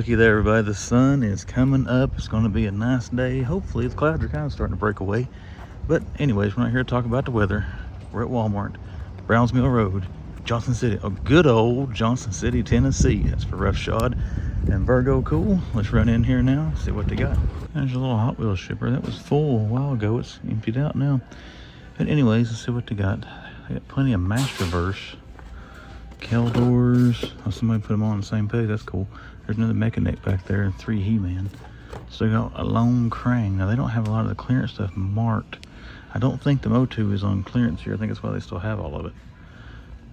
looky there, everybody. The sun is coming up. It's going to be a nice day. Hopefully, the clouds are kind of starting to break away. But anyways, we're not here to talk about the weather. We're at Walmart, Browns Mill Road, Johnson City. Oh, good old Johnson City, Tennessee. That's for Roughshod and Virgo Cool. Let's run in here now, see what they got. There's a little Hot Wheels shipper. That was full a while ago. It's emptied out now. But anyways, let's see what they got. They got plenty of Masterverse. Keldors. Oh, somebody put them on the same page. That's cool. There's another Mechanic back there and 3 He-Man. So they got a Lone Krang. Now they don't have a lot of the clearance stuff marked. I don't think the Motu is on clearance here. I think that's why they still have all of it.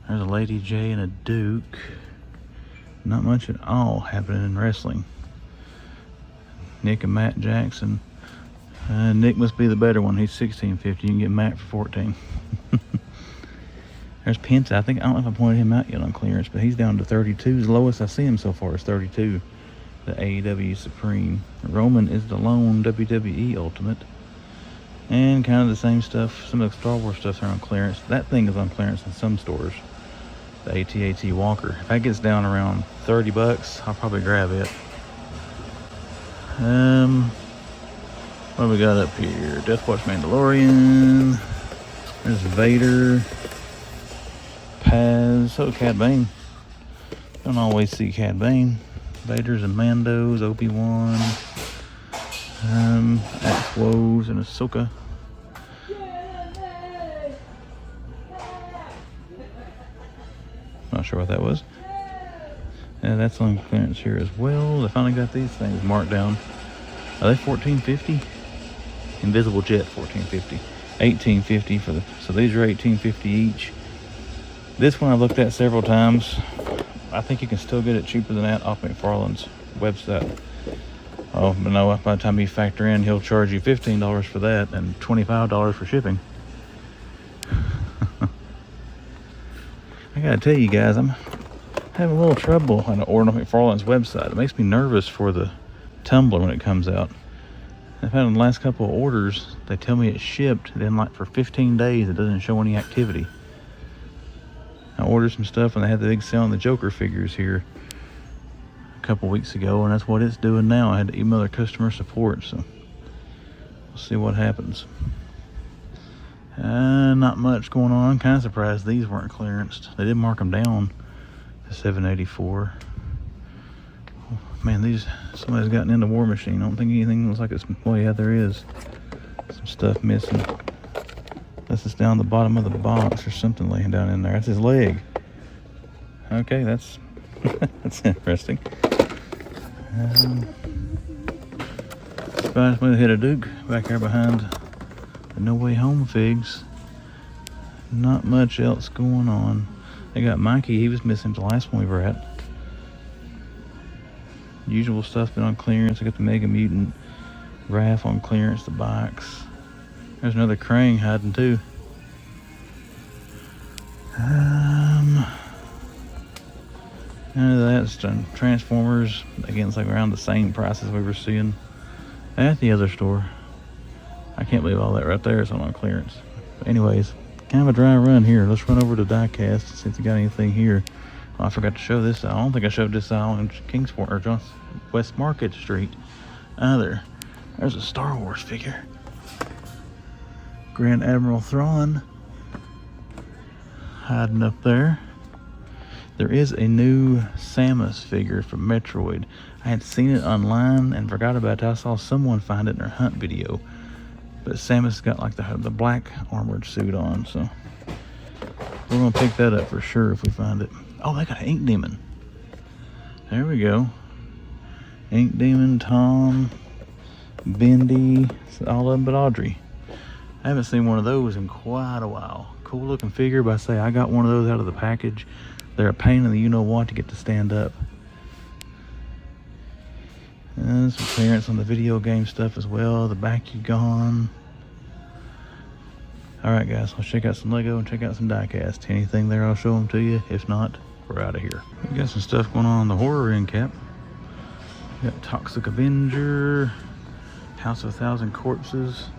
There's a Lady J and a Duke. Not much at all happening in wrestling. Nick and Matt Jackson. Nick must be the better one. He's $16.50. You can get Matt for $14. There's Penta. I don't know if I pointed him out yet on clearance, but he's down to 32. The lowest I see him so far is 32. The AEW Supreme. Roman is the lone WWE Ultimate. And kind of the same stuff. Some of the Star Wars stuff are on clearance. That thing is on clearance in some stores. The AT-AT Walker. If that gets down around 30 bucks, I'll probably grab it. What do we got up here? Death Watch Mandalorian. There's Vader. Paz. So Cad Bane. Don't always see Cad Bane. Vader's and Mandos. Obi-Wan. Axe-Woes and Ahsoka. Not sure what that was. And that's on clearance here as well. They finally got these things marked down. Are they $14.50? Invisible Jet $14.50. $18.50 for the. So these are $18.50 each. This one I've looked at several times. I think you can still get it cheaper than that off McFarlane's website. Oh, but no, by the time you factor in, he'll charge you $15 for that and $25 for shipping. I gotta tell you guys, I'm having a little trouble on ordering off McFarlane's website. It makes me nervous for the tumbler when it comes out. I've had in the last couple of orders, they tell me it's shipped, then like for 15 days it doesn't show any activity. I ordered some stuff and they had the big sale on the Joker figures here a couple weeks ago, and that's what it's doing now. I had to email their customer support, so we'll see what happens. Not much going on. I'm kind of surprised these weren't clearanced. They did mark them down to $7.84. Man, somebody's gotten into War Machine. I don't think anything looks like it's. Well, yeah, there is some stuff missing. This is down the bottom of the box or something laying down in there. That's his leg. Okay, that's that's interesting. Surprised me to hit a Duke back there behind the No Way Home figs. Not much else going on. They got Mikey. He was missing the last one we were at. Usual stuff been on clearance. I got the Mega Mutant Raph on clearance, the box. There's another Krang hiding too. None of that's done. Transformers, again, it's like around the same prices we were seeing at the other store. I can't believe all that right there is on clearance. But anyways, kind of a dry run here. Let's run over to Diecast and see if they got anything here. Oh, I forgot to show this aisle. I don't think I showed this aisle in Kingsport or West Market Street either. There's a Star Wars figure. Grand Admiral Thrawn hiding up there. There is a new Samus figure from Metroid. I had seen it online and forgot about it. I saw someone find it in their hunt video. But Samus got like the black armored suit on, so we're gonna pick that up for sure if we find it. Oh, they got an Ink Demon. There we go. Ink Demon, Tom, Bendy, all of them but Audrey. I haven't seen one of those in quite a while. Cool looking figure, but I say I got one of those out of the package. They're a pain in the you-know-what to get to stand up. And some clearance on the video game stuff as well. The Bakugan. Alright guys, let's check out some Lego and check out some Diecast. Anything there, I'll show them to you. If not, we're out of here. We got some stuff going on the horror end cap. We got Toxic Avenger, House of a Thousand Corpses,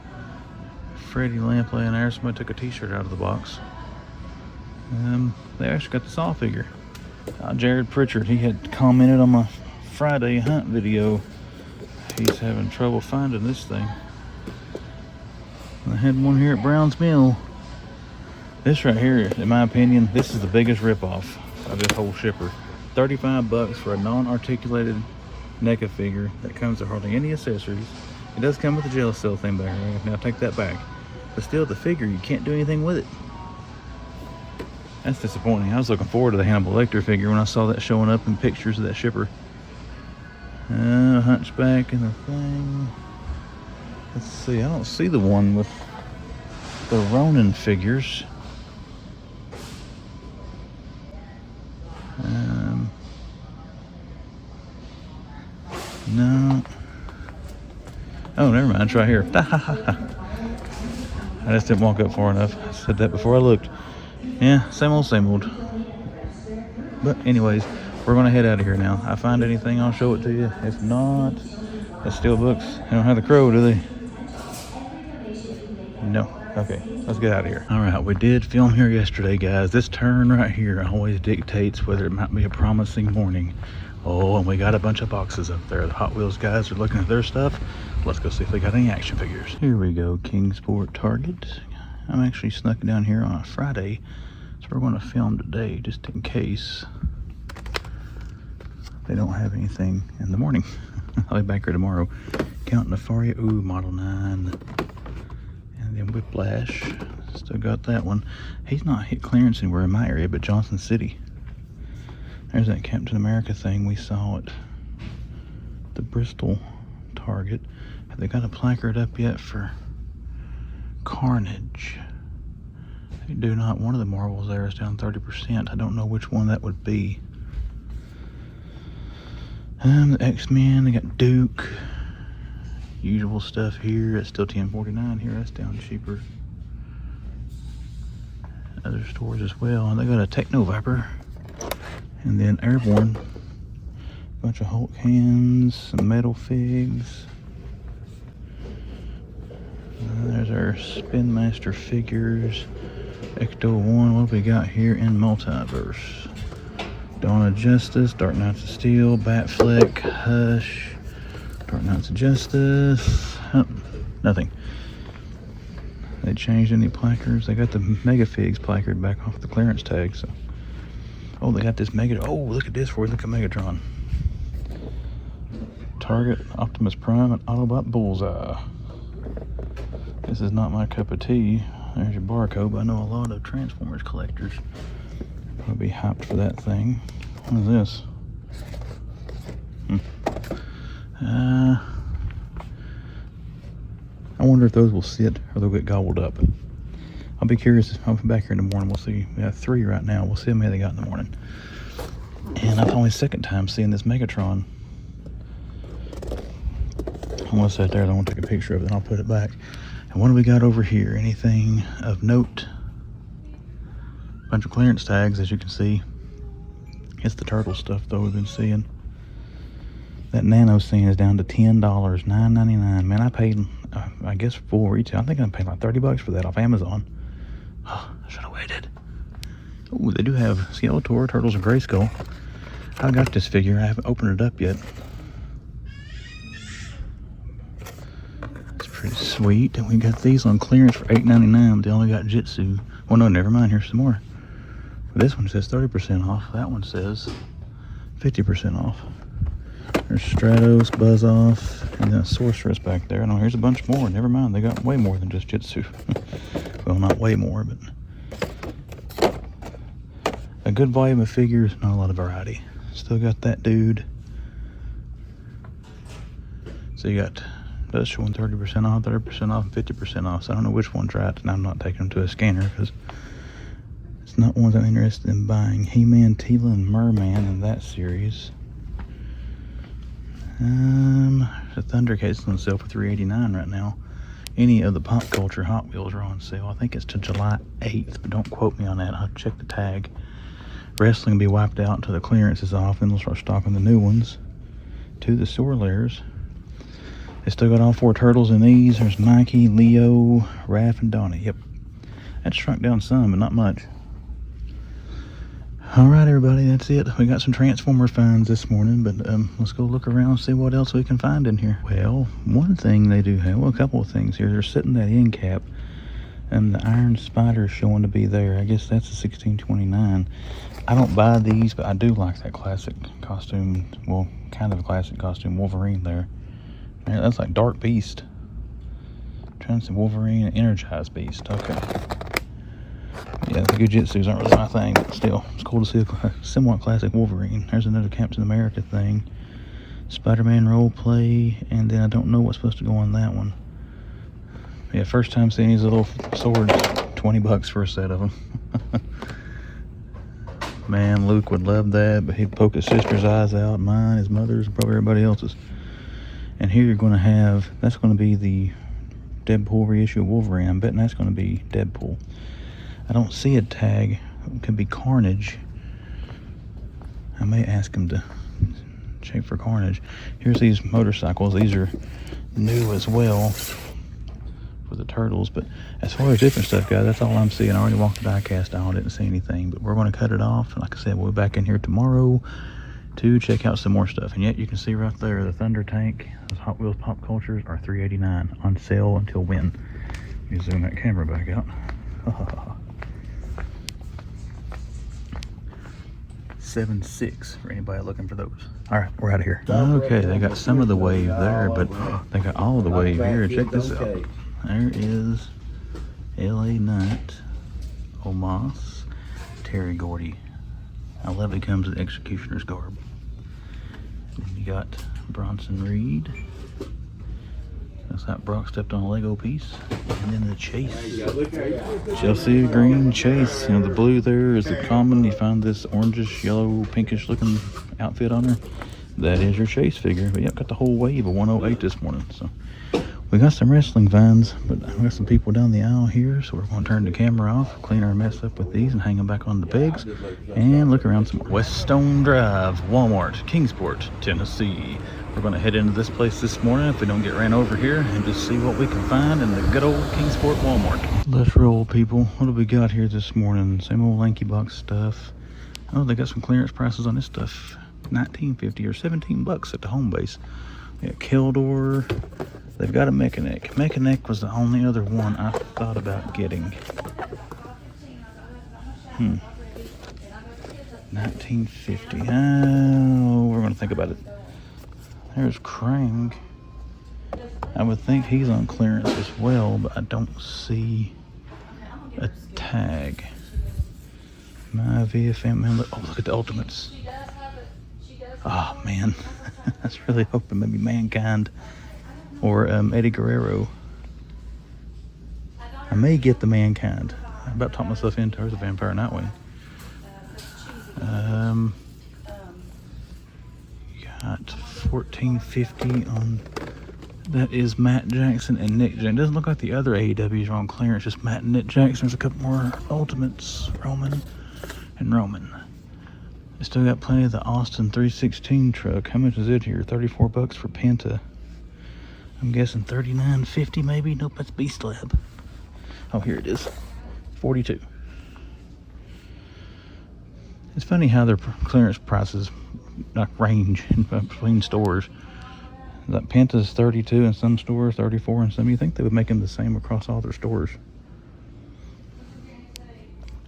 Freddy Lampley in there. Somebody took a t-shirt out of the box. They actually got the Saw figure. Jared Pritchard, he had commented on my Friday hunt video, he's having trouble finding this thing. I had one here at Brown's Mill. This right here, in my opinion, this is the biggest ripoff of this whole shipper. 35 bucks for a non-articulated NECA figure that comes with hardly any accessories. It does come with a jail cell thing back here. Now take that back. But still, the figure, you can't do anything with it. That's disappointing. I was looking forward to the Hannibal Lecter figure when I saw that showing up in pictures of that shipper. Hunchback and the thing. Let's see, I don't see the one with the Ronin figures. No. Oh, never mind. It's right here. I just didn't walk up far enough. I said that before I looked. Yeah, same old, same old. But anyways, we're going to head out of here now. If I find anything, I'll show it to you. If not, the steel books. They don't have the crow, do they? No. Okay, let's get out of here. All right, we did film here yesterday, guys. This turn right here always dictates whether it might be a promising morning. Oh, and we got a bunch of boxes up there. The Hot Wheels guys are looking at their stuff. Let's go see if they got any action figures. Here we go, Kingsport Target. I'm actually snuck down here on a Friday, so we're going to film today just in case they don't have anything in the morning. I'll be back here tomorrow. Count Nefaria, ooh, Model 9. And then Whiplash, still got that one. He's not hit clearance anywhere in my area, but Johnson City. There's that Captain America thing we saw at the Bristol Target. Have they got a placard up yet for Carnage? They do not. One of the Marvels there is down 30%. I don't know which one that would be. The X-Men, they got Duke. Usual stuff here. It's still $10.49 here. That's down cheaper. Other stores as well. And they got a Techno Viper. And then Airborne. Bunch of Hulk hands. Some metal figs. There's our Spin Master figures. Ecto 1. What have we got here in Multiverse? Dawn of Justice. Dark Knights of Steel. Batfleck. Hush. Dark Knights of Justice. Oh, nothing. They changed any placards. They got the Mega Figs placard back off the clearance tag. So, oh, they got this Mega. Oh, look at this for you. Look at Megatron. Target, Optimus Prime, and Autobot Bullseye. This is not my cup of tea. There's your barcode. But I know a lot of Transformers collectors will be hyped for that thing. What is this? I wonder if those will sit or they'll get gobbled up. I'll be curious. I'll be back here in the morning. We'll see. We have 3 right now. We'll see how many they got in the morning. And I've only second time seeing this Megatron. I'm going to sit there. I want to take a picture of it, and I'll put it back. And what do we got over here? Anything of note? Bunch of clearance tags, as you can see. It's the turtle stuff, though, we've been seeing. That Nano scene is down to $10, $9.99. Man, I paid, I guess, full retail. I think I paid like 30 bucks for that off Amazon. Oh, I should have waited. Oh, they do have Skeletor, Turtles, and Grayskull. I got this figure. I haven't opened it up yet. It's pretty sweet. And we got these on clearance for $8.99, but they only got Jitsu. Well, no, never mind. Here's some more. This one says 30% off. That one says 50% off. There's Stratos, Buzz Off, and then Sorceress back there. No, here's a bunch more. Never mind, they got way more than just Jitsu. Well, not way more, but a good volume of figures, not a lot of variety. Still got that dude. So you got that's showing 30% off, 30% off, and 50% off. So I don't know which one's right, and I'm not taking them to a scanner because it's not ones I'm interested in buying. He-Man, Teela, and Merman in that series. The Thundercats on sale for $3.89 right now. Any of the Pop Culture Hot Wheels are on sale. I think it's to July 8th, but don't quote me on that. I'll check the tag. Wrestling will be wiped out until the clearance is off, and they'll start stocking the new ones to the store layers. They still got all 4 turtles in these. There's Mikey, Leo, Raph, and Donnie. Yep. That shrunk down some, but not much. All right, everybody, that's it. We got some Transformer finds this morning, but let's go look around and see what else we can find in here. Well, one thing they do have, well, a couple of things here. They're sitting that end cap, and the Iron Spider is showing to be there. I guess that's a 1629. I don't buy these, but I do like that classic costume, well, kind of a classic costume Wolverine there. Man, that's like Dark Beast. I'm trying to say Wolverine and Energized Beast. Okay. Yeah, the GIJoes aren't really my thing, but still, it's cool to see a somewhat classic Wolverine. There's another Captain America thing. Spider-Man role play, and then I don't know what's supposed to go on that one. Yeah, first time seeing these little swords, $20 for a set of them. Man, Luke would love that, but he'd poke his sister's eyes out, mine, his mother's, and probably everybody else's. And here you're going to have, that's going to be the Deadpool reissue of Wolverine. I'm betting that's going to be Deadpool. I don't see a tag. It could be Carnage. I may ask him to check for Carnage. Here's these motorcycles. These are new as well for the Turtles. But as far as different stuff, guys, that's all I'm seeing. I already walked the Diecast aisle. Didn't see anything. But we're going to cut it off. Like I said, we'll be back in here tomorrow to check out some more stuff. And yet you can see right there the Thunder Tank. Those Hot Wheels Pop Cultures are $3.89 on sale until when? Let me zoom that camera back out. 7.6 for anybody looking for those. All right, we're out of here. Okay, they got some of the wave there, but they got all of the wave here. Check this out. There is L.A. Knight, Omos, Terry Gordy. I love it comes in Executioner's garb. And you got Bronson Reed. Looks like Brock stepped on a Lego piece. And then the Chase. Chelsea Green Chase. You know, the blue there is the common. You find this orangish, yellow, pinkish looking outfit on her. That is your Chase figure. But yep, got the whole wave of 108 this morning. So we got some wrestling vines, but we got some people down the aisle here. So we're going to turn the camera off, clean our mess up with these, and hang them back on the pegs. And look around some more. Weststone Drive, Walmart, Kingsport, Tennessee. We're going to head into this place this morning if we don't get ran over here and just see what we can find in the good old Kingsport Walmart. Let's roll, people. What do we got here this morning? Same old Lanky Box stuff. Oh, they got some clearance prices on this stuff. $19.50 or $17 at the home base. We got Keldor. They've got a Mechanic. Mechanic was the only other one I thought about getting. $19.50. Oh, we're going to think about it. There's Krang. I would think he's on clearance as well, but I don't see a tag. My VFM, man, oh, look at the Ultimates. Oh, man. I was really hoping maybe Mankind or Eddie Guerrero. I may get the Mankind. I about talked myself into the Vampire Nightwing. Got $14.50 on. That is Matt Jackson and Nick Jackson. Doesn't look like the other AEWs are on clearance. Just Matt and Nick Jackson. There's a couple more Ultimates, Roman and Roman. They still got plenty of the Austin 316 truck. How much is it here? $34 for Penta. I'm guessing $39.50 maybe. Nope, that's Beast Lab. Oh, here it is. $42. It's funny how their clearance prices like range in between stores. Like Penta's $32 in some stores, $34 in some. You think they would make them the same across all their stores?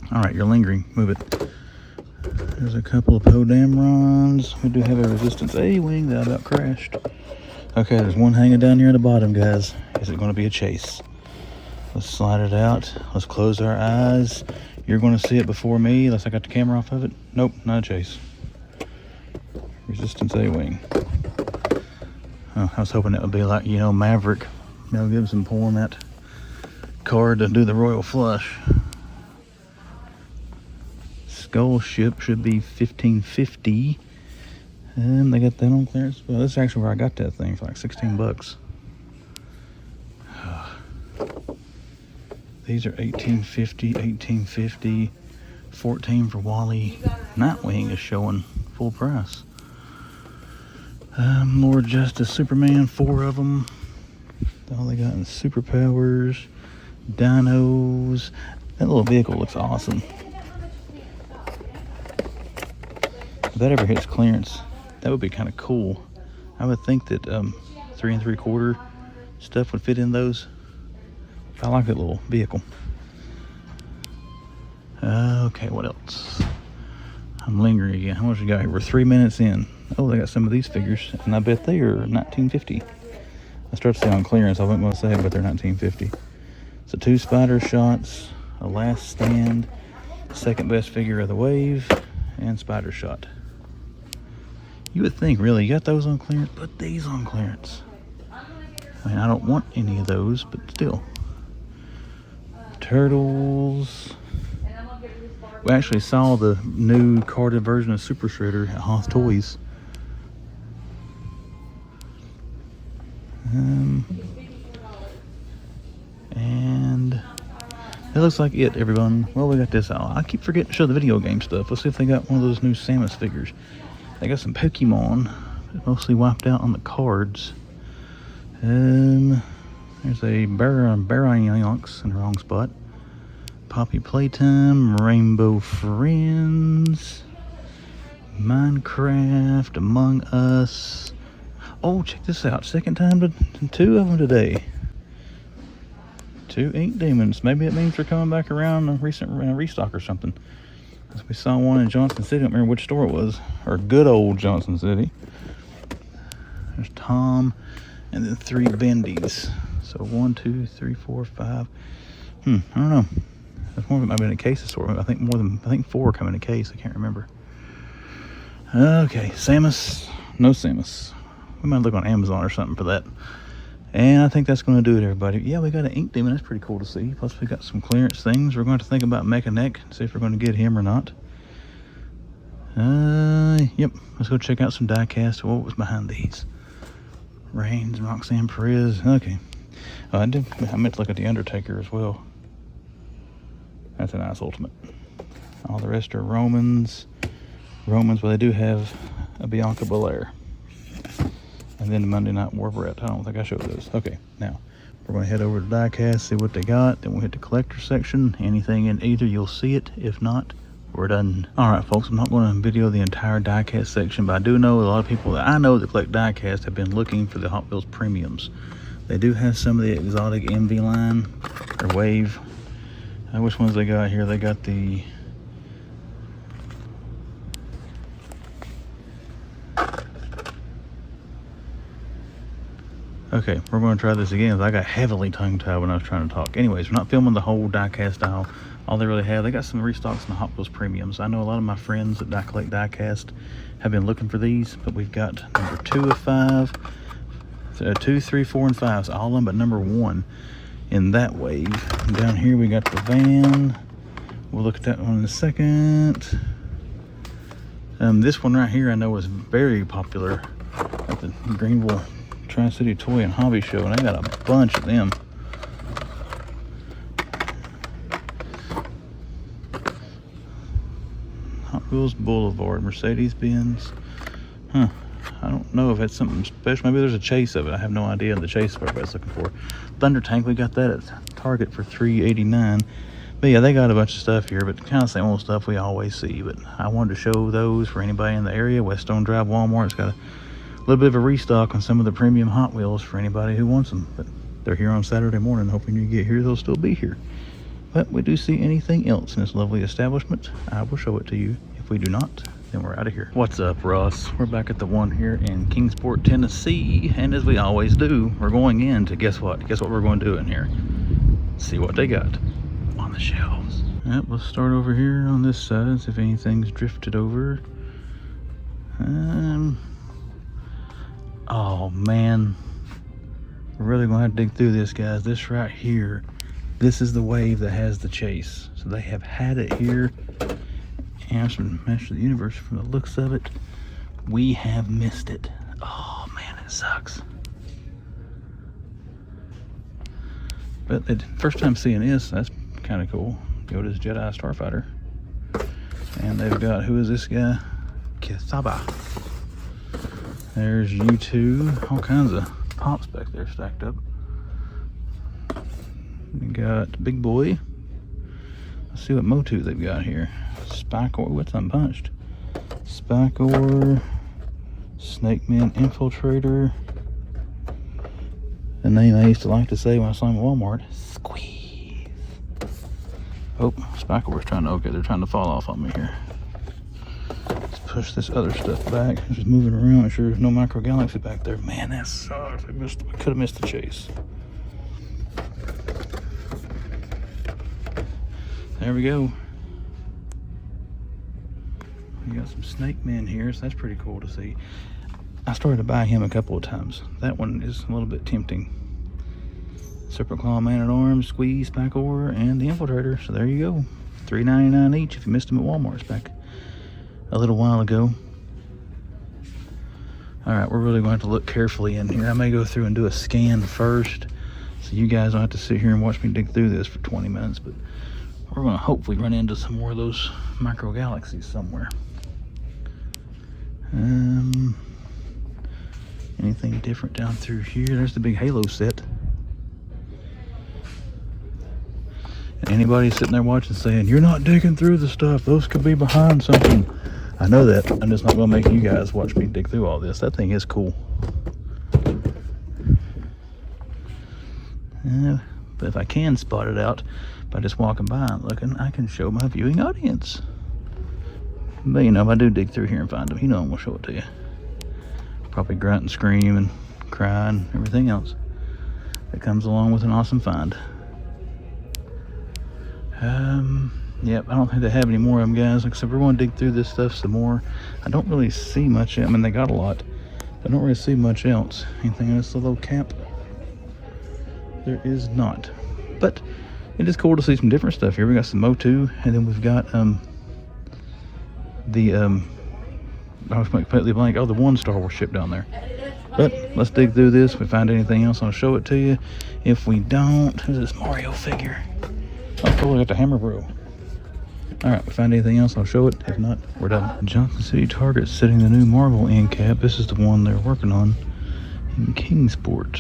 All right, you're lingering. Move it. There's a couple of Podamrons. We do have a Resistance A-Wing that about crashed. Okay, there's one hanging down here at the bottom, guys. Is it going to be a Chase? Let's slide it out. Let's close our eyes. You're going to see it before me, unless I got the camera off of it. Nope, not a Chase. Resistance A-Wing. Oh, I was hoping it would be like, you know, Maverick. Mel Gibson pulling that card to do the Royal Flush. Skull Ship should be $15.50. And they got that on clearance. Well, this is actually where I got that thing for like $16. These are $18.50, $18.50, $14 for Wally. Nightwing is showing full price. Lord Justice, Superman, 4 of them. All they got in superpowers, dinos. That little vehicle looks awesome. that ever hits clearance, that would be kind of cool. I would think that 3 3/4 stuff would fit in those. I like that little vehicle. Okay, what else? I'm lingering again. How much we got here? We're 3 minutes in. Oh, they got some of these figures, and I bet they are 1950. I start to say on clearance, I wasn't going to say it, but they're 1950. So 2 spider shots, a last stand, second best figure of the wave, and spider shot. You would think, really, you got those on clearance? Put these on clearance. I mean, I don't want any of those, but still. Turtles. We actually saw the new carded version of Super Shredder at Hoth Toys. And that looks like it, everyone. Well, we got this out. I keep forgetting to show the video game stuff. Let's see if they got one of those new Samus figures. They got some Pokemon, mostly wiped out on the cards. There's a Baronx in the wrong spot. Poppy Playtime, Rainbow Friends, Minecraft, Among Us. Oh, check this out. Second time to 2 of them today. 2 Ink Demons. Maybe it means they're coming back around a recent restock or something. Because we saw one in Johnson City. I don't remember which store it was. Or good old Johnson City. There's Tom. And then 3 Bendies. So 1, 2, 3, 4, 5. I don't know. One of it might have been a case assortment. I think 4 come in a case. I can't remember. Okay, Samus. No Samus. We might look on Amazon or something for that. And I think that's going to do it, everybody. Yeah, we got an Ink Demon. That's pretty cool to see. Plus, we got some clearance things. We're going to think about Mecha see if we're going to get him or not. Yep. Let's go check out some Diecast. What was behind these? Reigns, Roxanne Perez. Okay. I meant to look at the Undertaker as well. That's a nice ultimate. All the rest are Romans. Well, they do have a Bianca Belair. And then the Monday Night War Brett. I don't think I showed those. Okay, now we're going to head over to Diecast, see what they got. Then we'll hit the collector section. Anything in either, you'll see it. If not, we're done. Alright, folks, I'm not going to video the entire Diecast section, but I do know a lot of people that I know that collect Diecast have been looking for the Hot Wheels premiums. They do have some of the exotic MV line, or Wave. Which ones they got here? They got the okay, we're going to try this again. I got heavily tongue-tied when I was trying to talk. Anyways, we're not filming the whole Diecast aisle. All they really have, they got some restocks in the Hot Wheels premiums. I know a lot of my friends that collect Diecast have been looking for these, but we've got number 2 of 5, 2, 3, 4, and 5, so all of them but number 1 in that wave. And down here we got the van. We'll look at that one in a second. This one right here I know is very popular at the Greenville Tri-City Toy and Hobby Show, and I got a bunch of them. Hot Wheels Boulevard, Mercedes-Benz. I don't know if that's something special. Maybe there's a chase of it. I have no idea. The chase is what everybody's looking for. Thunder Tank, we got that at Target for $3.89. But yeah, they got a bunch of stuff here, but kind of same old stuff we always see. But I wanted to show those for anybody in the area. Weststone Drive Walmart's got a little bit of a restock on some of the premium Hot Wheels for anybody who wants them. But they're here on Saturday morning. Hoping you get here, they'll still be here. But we do see anything else in this lovely establishment, I will show it to you. If we do not, then we're out of here. What's up, Ross? We're back at the one here in Kingsport, Tennessee. And as we always do, we're going in to guess what? Guess what we're going to do in here? See what they got on the shelves. Yep, let's start over here on this side, see if anything's drifted over. Oh man, we're really gonna have to dig through this, guys. This right here, this is the wave that has the chase. So they have had it here. And from Master of the Universe, from the looks of it, we have missed it. Oh man, it sucks. But the first time seeing this, that's kind of cool. Yoda's Jedi Starfighter. And they've got, who is this guy? Kisaba. There's U2. All kinds of pops back there stacked up. We got Big Boy. Let's see what Motu they've got here. Spike, what's unpunched? Spike-Ore, Snake Man Infiltrator. The name I used to like to say when I saw him at Walmart, Squeeze. Oh, Spike-Ore's trying to, okay, they're trying to fall off on me here. Let's push this other stuff back. I'm just moving around, make sure there's no Micro Galaxy back there. Man, that sucks. I could have missed the chase. There we go. We got some Snake Man here, so that's pretty cool to see. I started to buy him a couple of times. That one is a little bit tempting. Serpent Claw Man-at-Arms, Squeeze, Spike-Ore, and the Infiltrator. So there you go. $3.99 each if you missed them at Walmart's back a little while ago. Alright, we're really going to have to look carefully in here. I may go through and do a scan first, so you guys don't have to sit here and watch me dig through this for 20 minutes, but we're going to hopefully run into some more of those Micro Galaxies somewhere. Anything different down through here? There's the big Halo set. And anybody sitting there watching saying, you're not digging through the stuff, those could be behind something. I know that. I'm just not going to make you guys watch me dig through all this. That thing is cool. But if I can spot it out by just walking by and looking, I can show my viewing audience. But you know, if I do dig through here and find them, you know I'm going to show it to you. Probably grunt and scream and cry and everything else that comes along with an awesome find. Yep, I don't think they have any more of them, guys. Like I said, we're going to dig through this stuff some more. I don't really see much. I mean, they got a lot. I don't really see much else. Anything in this little cap? There is not. But it is cool to see some different stuff here. We got some Motu, and then we've got I was completely blank. Oh, the one Star Wars ship down there. But let's dig through this. If we find anything else, I'll show it to you. If we don't, who's this Mario figure? Oh, cool, we got the Hammer Bro. Alright, if we find anything else, I'll show it. If not, we're done. Johnson City Target setting the new Marvel end cap. This is the one they're working on in Kingsport.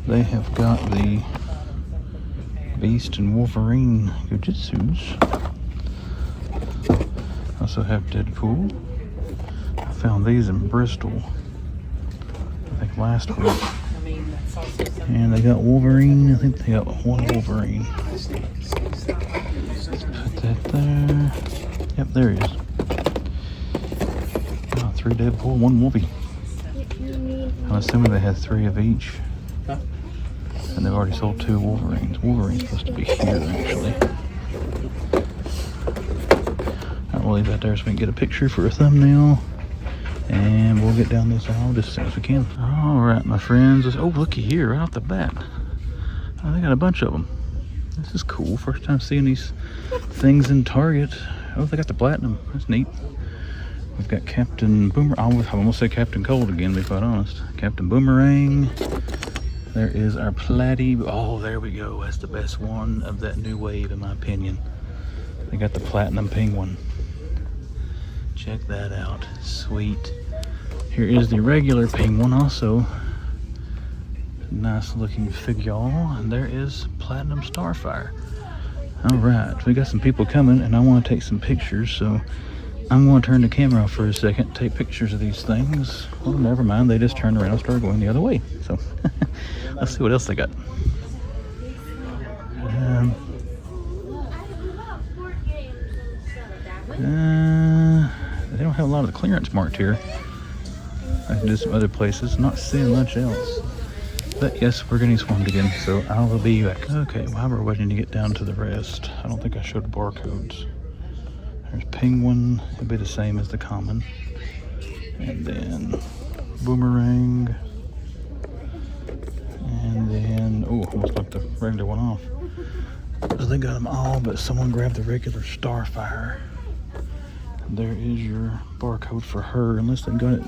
They have got the Beast and Wolverine Gojitsus. Also have Deadpool. I found these in Bristol, I think last week. And they got Wolverine. I think they got one Wolverine. Let's put that there. Yep, there he is. Oh, 3 Deadpool, 1 Wolvie. I'm assuming they had 3 of each. And they've already sold 2 Wolverines. Wolverine's supposed to be here, actually. We'll leave that there so we can get a picture for a thumbnail. And we'll get down this aisle just as soon as we can. Alright, my friends. Oh, looky here, right off the bat. Oh, they got a bunch of them. This is cool. First time seeing these things in Target. Oh, they got the Platinum. That's neat. We've got Captain Boomerang. I almost said Captain Cold again, to be quite honest. Captain Boomerang. There is our Platy. Oh, there we go. That's the best one of that new wave, in my opinion. They got the Platinum Penguin. Check that out. Sweet. Here is the regular Penguin also. Nice looking figure. And there is Platinum Starfire. Alright, we got some people coming and I want to take some pictures, so I'm going to turn the camera off for a second, take pictures of these things. Well, never mind, they just turned around and started going the other way. So, let's see what else they got. They don't have a lot of the clearance marked here. I can do some other places, not seeing much else. But yes, we're getting swarmed again, so I will be back. Okay, while we're waiting to get down to the rest, I don't think I showed barcodes. There's Penguin, it'll be the same as the common. And then Boomerang. And then, oh, almost took the regular one off. So they got them all, but someone grabbed the regular Starfire. There is your barcode for her, unless they got it.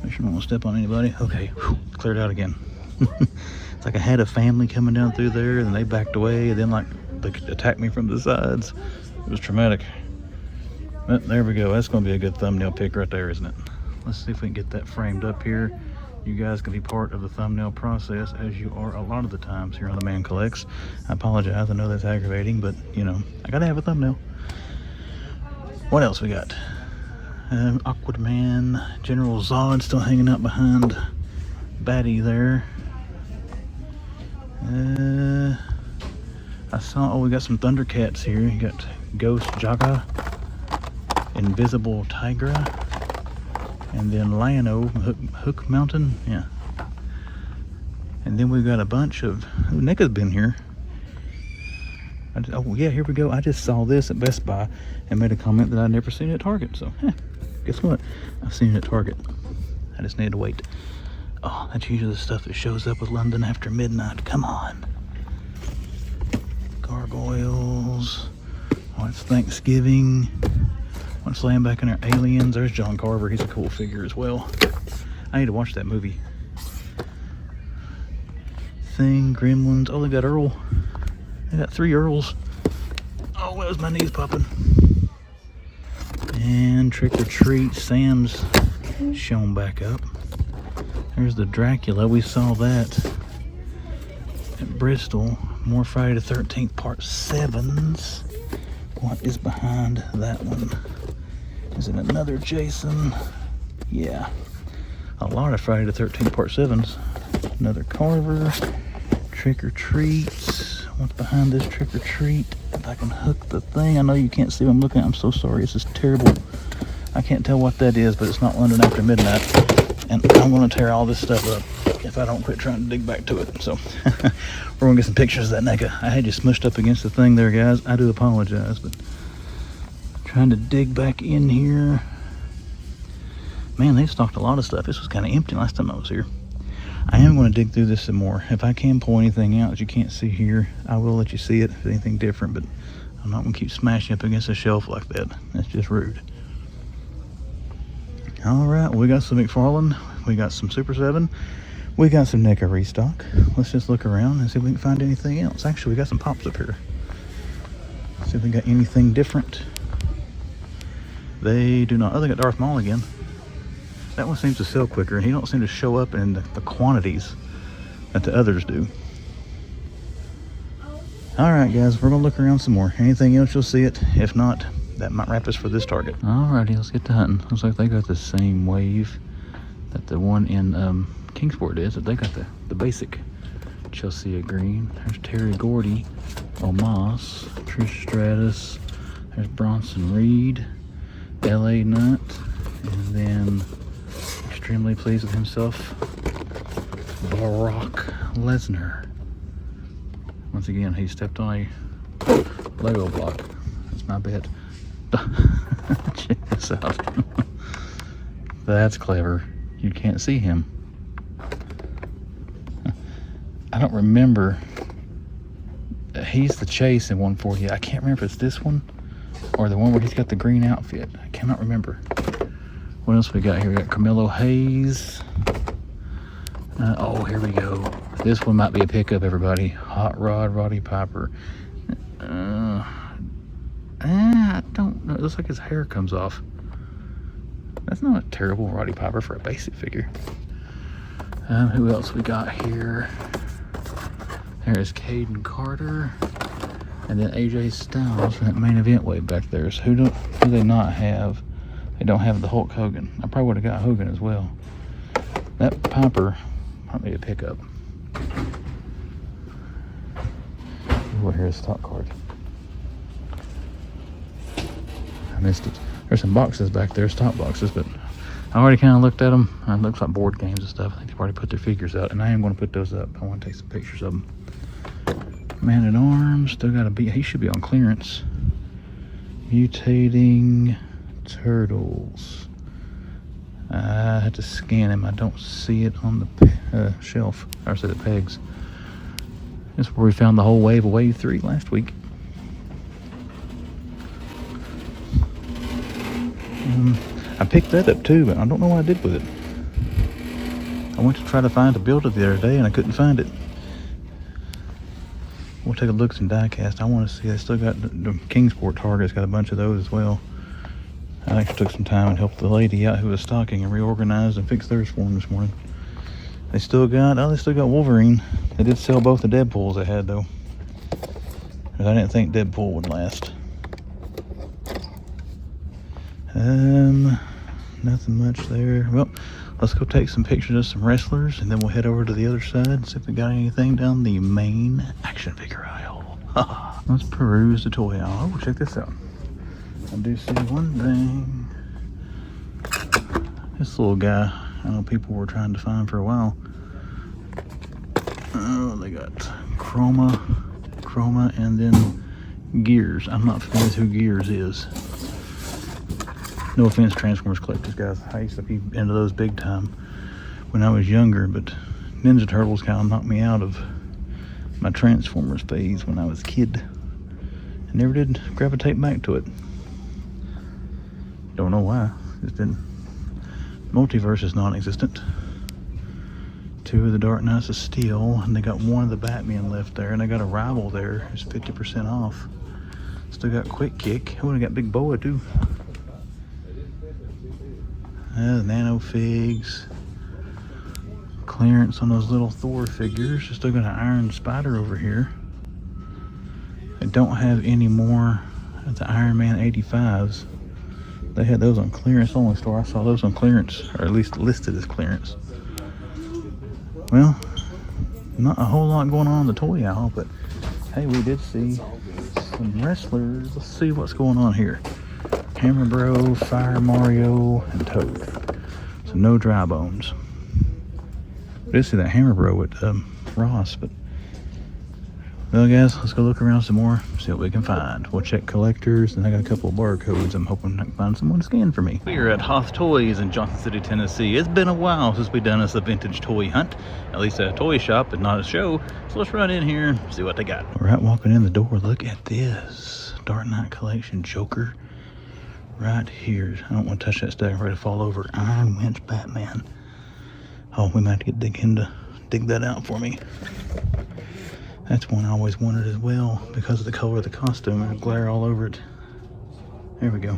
Make sure I don't want to step on anybody. Okay, whew, cleared out again. It's like I had a family coming down through there, and then they backed away, and then like they attacked me from the sides. It was traumatic. But there we go. That's going to be a good thumbnail pick right there, isn't it? Let's see if we can get that framed up here. You guys can be part of the thumbnail process, as you are a lot of the times here on the Man Collects. I apologize. I know that's aggravating, but you know, I gotta have a thumbnail. What else we got? Aquaman, General Zod still hanging out behind Batty there. I saw, we got some Thundercats here. You got Ghost Jaga, Invisible Tigra, and then Lion-O, Hook Mountain, yeah. And then we've got a bunch of, NECA's been here. Oh yeah, here we go. I just saw this at Best Buy and made a comment that I'd never seen it at Target. So, guess what? I've seen it at Target. I just need to wait. Oh, that's usually the stuff that shows up with London after midnight. Come on. Gargoyles. Oh, it's Thanksgiving. Let's land back in our aliens. There's John Carver. He's a cool figure as well. I need to watch that movie. Thing, Gremlins. Oh, they got Earl. They got 3 Earls. Oh, that was my knees popping. And Trick or Treat. Sam's shown back up. There's the Dracula. We saw that at Bristol. More Friday the 13th Part 7s. What is behind that one? Is it another Jason? Yeah. A lot of Friday the 13th Part 7s. Another Carver. Trick or Treats. What's behind this Trick or Treat? If I can hook the thing. I know you can't see what I'm looking at. I'm so sorry. This is terrible. I can't tell what that is, but it's not London after midnight. And I'm going to tear all this stuff up if I don't quit trying to dig back to it. So we're going to get some pictures of that NECA. I had you smushed up against the thing there, guys. I do apologize, but trying to dig back in here. Man, they've stocked a lot of stuff. This was kind of empty last time I was here. I am going to dig through this some more. If I can pull anything out that you can't see here, I will let you see it if it's anything different, but I'm not going to keep smashing up against a shelf like that. That's just rude. Alright, we got some McFarlane, we got some Super 7, we got some NECA restock. Let's just look around and see if we can find anything else. Actually, we got some pops up here. See if we got anything different. They do not. Oh, they got Darth Maul again. That one seems to sell quicker, and he don't seem to show up in the quantities that the others do. Alright guys, we're going to look around some more. Anything else, you'll see it. If not, that might wrap us for this target. Alrighty, let's get to hunting. Looks like they got the same wave that the one in Kingsport is. That they got the basic Chelsea green. There's Terry Gordy, Omas, Trish Stratus. There's Bronson Reed, L.A. Nut, and then extremely pleased with himself, Brock Lesnar. Once again, he stepped on a Lego block. That's my bet. Check this out. That's clever. You can't see him. I don't remember. He's the chase in 140. I can't remember if it's this one or the one where he's got the green outfit. I cannot remember. What else we got here? We got Carmelo Hayes. Oh, here we go. This one might be a pickup, everybody. Hot Rod, Roddy Piper. I don't know. It looks like his hair comes off. That's not a terrible Roddy Piper for a basic figure. Who else we got here? There's Caden Carter. And then AJ Styles from that main event way back there. So who do they not have? They don't have the Hulk Hogan. I probably would have got Hogan as well. That Piper might be a pickup. Oh, here's a stock card. I missed it. There's some boxes back there, stock boxes, but I already kind of looked at them. It looks like board games and stuff. I think they've already put their figures out, and I am going to put those up. I want to take some pictures of them. Man at Arms, still got to be. He should be on clearance. Mutating Turtles. I had to scan him. I don't see it on the shelf. Or say the pegs. This is where we found the whole wave of Wave 3 last week. I picked that up too, but I don't know what I did with it. I went to try to find a builder the other day and I couldn't find it. We'll take a look at some Diecast. I want to see. I still got the Kingsport Target's got a bunch of those as well. I actually took some time and helped the lady out who was stocking and reorganized and fixed theirs for them this morning. They still got Wolverine. They did sell both the Deadpools they had though. Because I didn't think Deadpool would last. Nothing much there. Well, let's go take some pictures of some wrestlers, and then we'll head over to the other side and see if we got anything down the main action figure aisle. Let's peruse the toy aisle. Oh, check this out. I do see one thing. This little guy, I know people were trying to find for a while. Oh, they got Chroma, and then Gears. I'm not familiar with who Gears is. No offense, Transformers collectors, guys. I used to be into those big time when I was younger, but Ninja Turtles kind of knocked me out of my Transformers phase when I was a kid. I never did gravitate back to it. Don't know why. It's been... Multiverse is non-existent. 2 of the Dark Knights of Steel, and they got 1 of the Batman left there, and they got a rival there. It's 50% off. Still got Quick Kick. Oh, they got Big Boa too. Nano Figs. Clearance on those little Thor figures. Still got an Iron Spider over here. They don't have any more of the Iron Man 85s. They had those on clearance only store. I saw those on clearance, or at least listed as clearance. Well, not a whole lot going on in the toy aisle, but hey, we did see some wrestlers. Let's see what's going on here. Hammer Bro, Fire Mario, and Toad. So no dry bones. I did see that Hammer Bro at Ross, but well, guys, let's go look around some more, see what we can find. We'll check collectors, and I got a couple of barcodes. I'm hoping I can find someone to scan for me. We are at Hoth Toys in Johnson City, Tennessee. It's been a while since we've done us a vintage toy hunt, at least a toy shop and not a show. So let's run in here and see what they got. We're out walking in the door. Look at this Dark Knight Collection Joker right here. I don't want to touch that stuff. I'm ready to fall over. Iron Winch Batman. Oh, we might have to dig that out for me. That's one I always wanted as well because of the color of the costume. It'll glare all over it. There we go.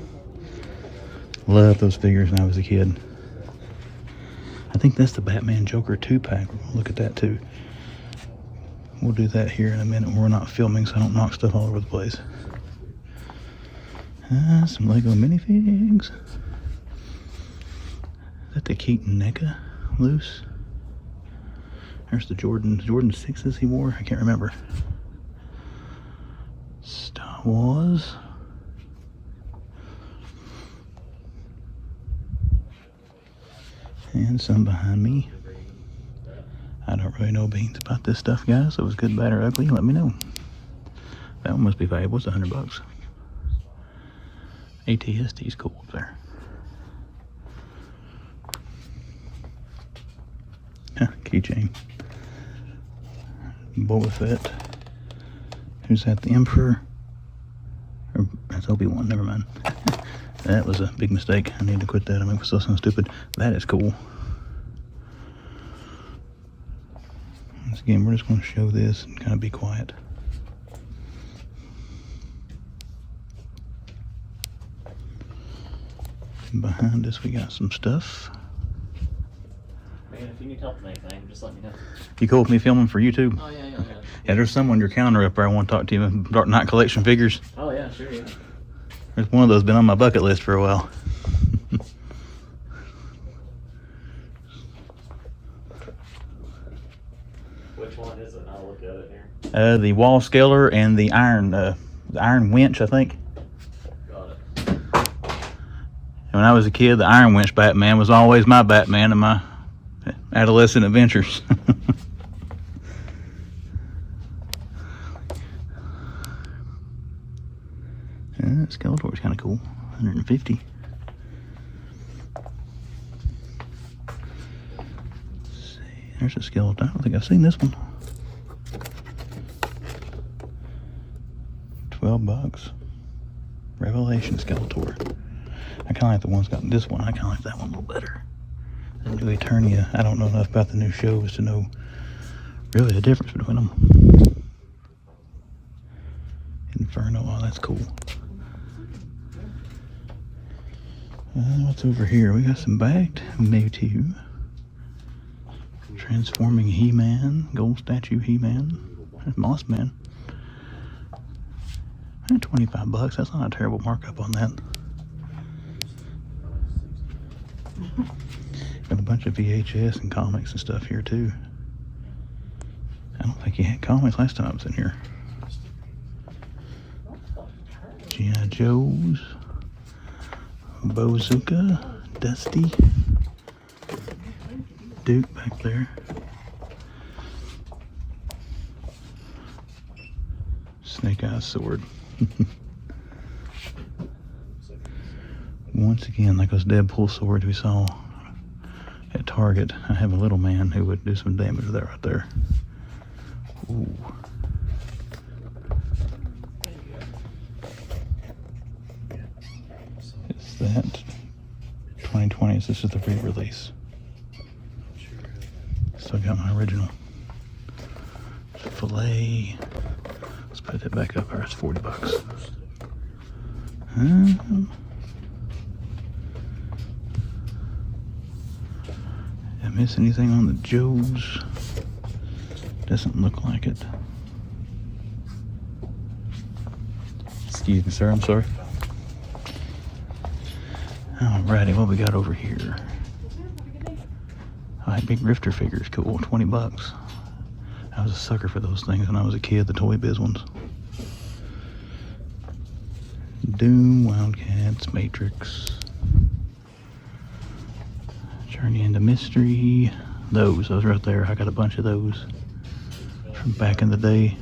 Love those figures when I was a kid. I think that's the Batman Joker 2-pack. We'll look at that too. We'll do that here in a minute when we're not filming so I don't knock stuff all over the place. Some Lego minifigs. Is that the Keaton NECA loose? There's the Jordan 6s he wore. I can't remember. Star Wars. And some behind me. I don't really know beans about this stuff, guys. So if it's good, bad, or ugly, let me know. That one must be valuable. It's $100. ATST's cool up there. Keychain. Boba Fett. Who's that? The Emperor? Or that's Obi-Wan, never mind. That was a big mistake. I need to quit that. I make myself sound stupid. That is cool. Once again, we're just going to show this and kind of be quiet. And behind us, we got some stuff. Man, if you need help with anything, just let me know. You cool with me filming for YouTube? Oh, yeah. Yeah, there's some on your counter up there I want to talk to you. Dark Knight Collection figures. Oh, yeah, sure, yeah. There's one of those been on my bucket list for a while. Which one is it? I'll look at it here. The wall scaler and the iron winch, I think. Got it. And when I was a kid, the Iron Winch Batman was always my Batman in my adolescent adventures. Skeletor's kind of cool. 150. Let's see. There's a Skeletor. I don't think I've seen this one. $12. Revelation Skeletor. I kind of like the ones got this one. I kind of like that one a little better. The new Eternia. I don't know enough about the new shows to know really the difference between them. Inferno. Oh, that's cool. What's over here? We got some bagged Motu. Transforming He-Man. Gold statue He-Man. Moss Man. $25. That's not a terrible markup on that. Got a bunch of VHS and comics and stuff here too. I don't think he had comics last time I was in here. GIJoes, Bazooka, Dusty, Duke back there. Snake Eyes sword. Once again, like those Deadpool swords we saw at Target, I have a little man who would do some damage with that right there. Ooh. Is that 2020? This is the re-release. Still got my original. Filet. Let's put that back up there. It's $40. Did I miss anything on the Joes? Doesn't look like it. Excuse me, sir. I'm sorry. Alrighty, what we got over here? Alright, big Rifter figures. Cool. $20. I was a sucker for those things when I was a kid, the Toy Biz ones. Doom, Wildcats, Matrix. Journey into Mystery. Those right there. I got a bunch of those from back in the day.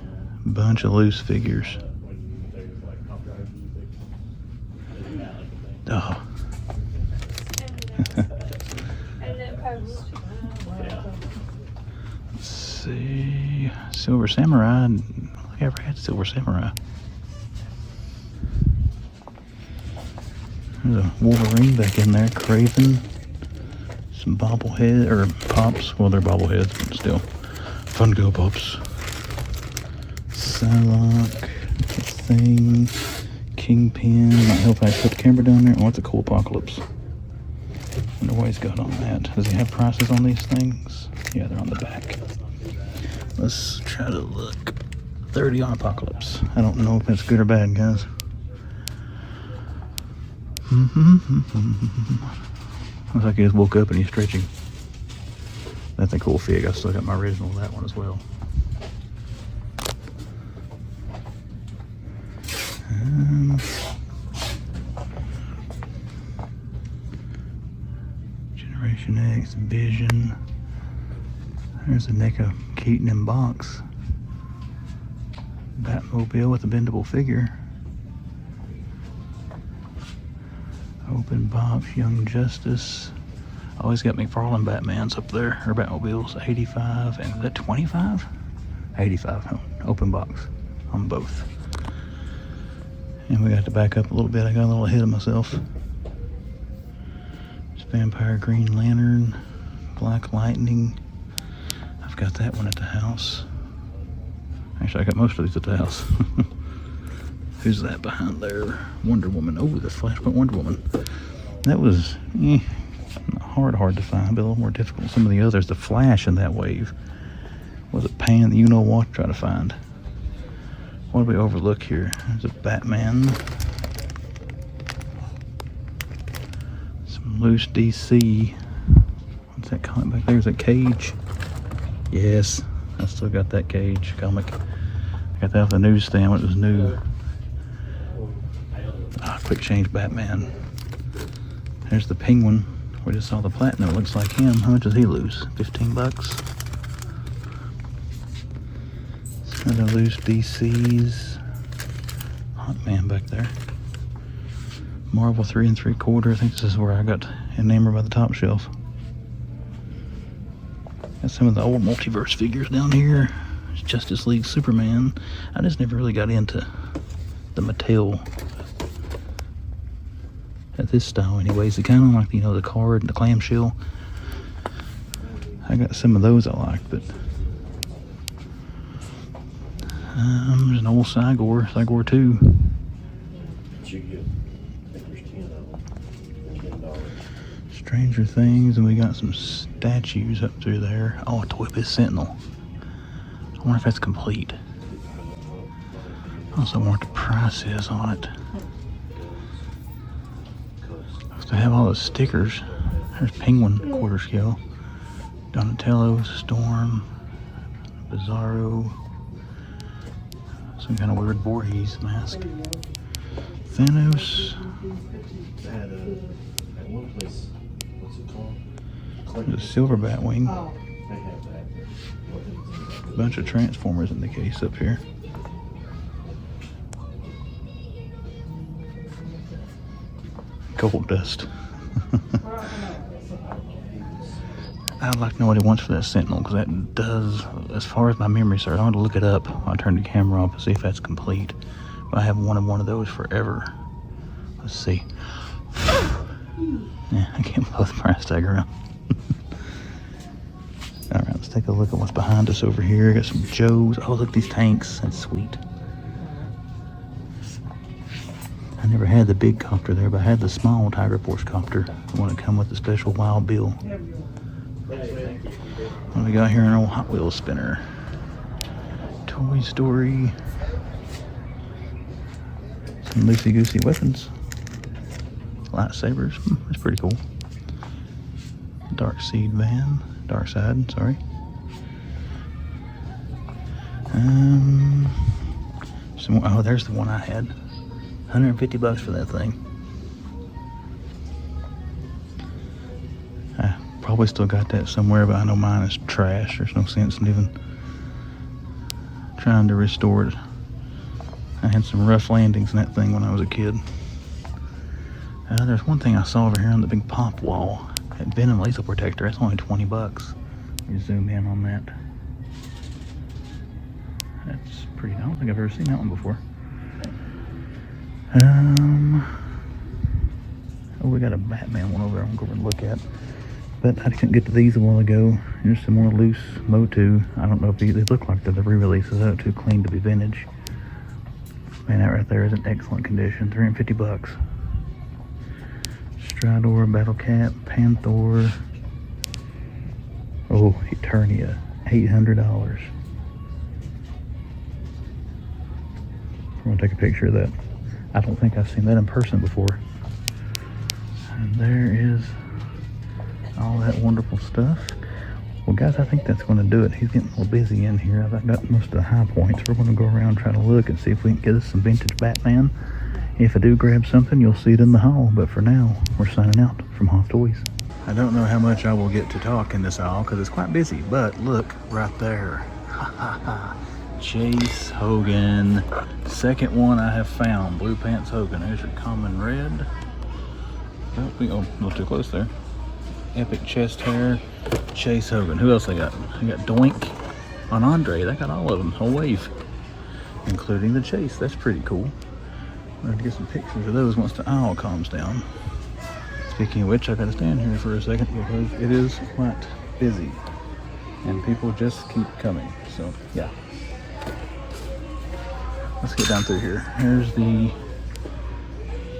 Bunch of loose figures. Oh. Let's see. Silver Samurai. I ever had Silver Samurai. There's a Wolverine back in there. Craven. Some bobblehead or pops. Well, they're bobbleheads, but still. Funko Pops. Psylocke. Thing. Kingpin. Might help I put the camera down there. Oh, it's a cool Apocalypse. Wonder what he's got on that. Does he have prices on these things? Yeah, they're on the back. Let's try to look. 30 on Apocalypse. I don't know if that's good or bad, guys. Looks like he just woke up and he's stretching. That's a cool fig. I still got my original of that one as well. Generation X, Vision. There's a NECA Keaton in box. Batmobile with a bendable figure. Open box, Young Justice. Always got McFarlane Batmans up there, or Batmobiles. 85, and is that 25? 85, open box on both. And we got to back up a little bit. I got a little ahead of myself. It's Vampire Green Lantern, Black Lightning. I've got that one at the house. Actually, I got most of these at the house. Who's that behind there? Wonder Woman. Oh, the Flashpoint Wonder Woman. That was hard to find, but a little more difficult than some of the others. The Flash in that wave was a pain. You know what to try to find. What do we overlook here? There's a Batman. Some loose DC. What's that comic back there? Is that Cage? Yes, I still got that Cage comic. I got that off the newsstand when it was new. Quick Change Batman. There's the Penguin. We just saw the Platinum. It looks like him. How much does he lose? $15. Some of the loose DCs. Hot Man back there. Marvel 3 3/4. I think this is where I got enamored by the top shelf. Got some of the old multiverse figures down here. Justice League Superman. I just never really got into the Mattel at this style anyways. It kind of like, you know, the card and the clamshell. I got some of those I like, but there's an old Sigor 2. Stranger Things, and we got some statues up through there. Oh, a Toy Biz Sentinel. I wonder if that's complete. I also wonder what the price is on it. I have all the stickers. There's Penguin quarter scale. Donatello, Storm, Bizarro, some kind of weird Voorhees mask. Thanos. They had at one place, what's it called? The silver Batwing. They have that. Bunch of Transformers in the case up here. Gold dust. I'd like to know what he wants for that Sentinel, because that does, as far as my memory serves, I want to look it up. I'll turn the camera off and see if that's complete. But I have wanted one of those forever. Let's see. Yeah, I can't blow the price tag around. Alright, let's take a look at what's behind us over here. Got some Joes. Oh, look, these tanks. That's sweet. I never had the big copter there, but I had the small Tiger Force copter. The one that come with the special Wild Bill. What do we got here? An old Hot Wheels spinner. Toy Story. Some loosey-goosey weapons. Lightsabers. That's pretty cool. Dark Seed van. Dark Side, sorry. Some more, oh, there's the one I had. $150 for that thing. I probably still got that somewhere, but I know mine is trash. There's no sense in even trying to restore it. I had some rough landings in that thing when I was a kid. There's one thing I saw over here on the big pop wall. That Venom laser protector, that's only 20 bucks. Let me zoom in on that. That's pretty, I don't think I've ever seen that one before. Oh, we got a Batman one over there I'm going to look at. But I couldn't get to these a while ago. Here's some more loose Motu. I don't know if they look like they're the re-releases. They're too clean to be vintage. Man, that right there is in excellent condition. 350 bucks. Stridor, Battle Cat, Panther. Oh, Eternia, $800. I'm gonna take a picture of that. I don't think I've seen that in person before. And there is all that wonderful stuff. Well, guys, I think that's gonna do it. He's getting a little busy in here. I've got most of the high points. We're gonna go around and try to look and see if we can get us some vintage Batman. If I do grab something, you'll see it in the haul. But for now, we're signing out from Hoth Toys. I don't know how much I will get to talk in this aisle because it's quite busy. But look, right there. Chase Hogan. Second one I have found. Blue Pants Hogan. There's your common red. Oh, a little too close there. Epic chest hair. Chase Hogan. Who else they got? They got Doink on Andre. They got all of them. Whole wave. Including the Chase. That's pretty cool. We're going to get some pictures of those once the aisle calms down. Speaking of which, I've got to stand here for a second because it is quite busy. And people just keep coming. So, yeah. Let's get down through here. Here's the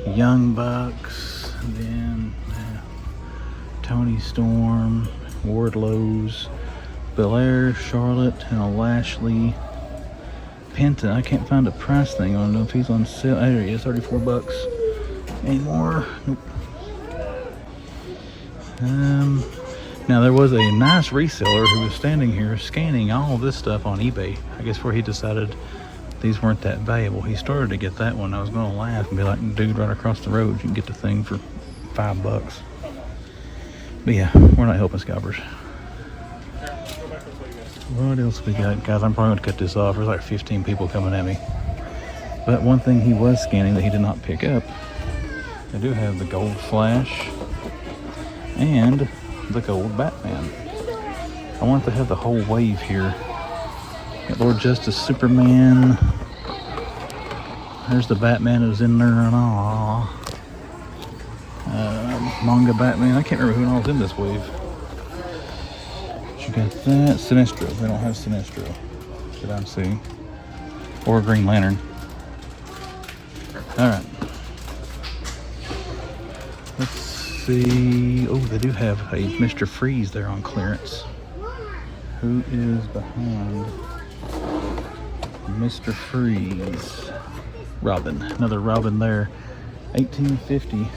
Young Bucks. Then Tony Storm. Wardlow's. Belair, Charlotte, and a Lashley. Penta, I can't find a price thing. I don't know if he's on sale. Oh, there he is, 34 bucks. Any more? Nope. Now there was a nice reseller who was standing here scanning all this stuff on eBay. I guess where he decided these weren't that valuable. He started to get that one. I was going to laugh and be like, dude, right across the road, you can get the thing for $5. But yeah, we're not helping scalpers. What else we got? Guys, I'm probably going to cut this off. There's like 15 people coming at me. But one thing he was scanning that he did not pick up, they do have the gold Flash and the gold Batman. I want to have the whole wave here. Got Lord Justice, Superman. There's the Batman who's in there and all. Manga Batman. I can't remember who all's in this wave. You got that. Sinestro. They don't have Sinestro that I'm seeing. Or Green Lantern. Alright. Let's see. Oh, they do have a Mr. Freeze there on clearance. Who is behind Mr. Freeze? Robin. Another Robin there. 1850.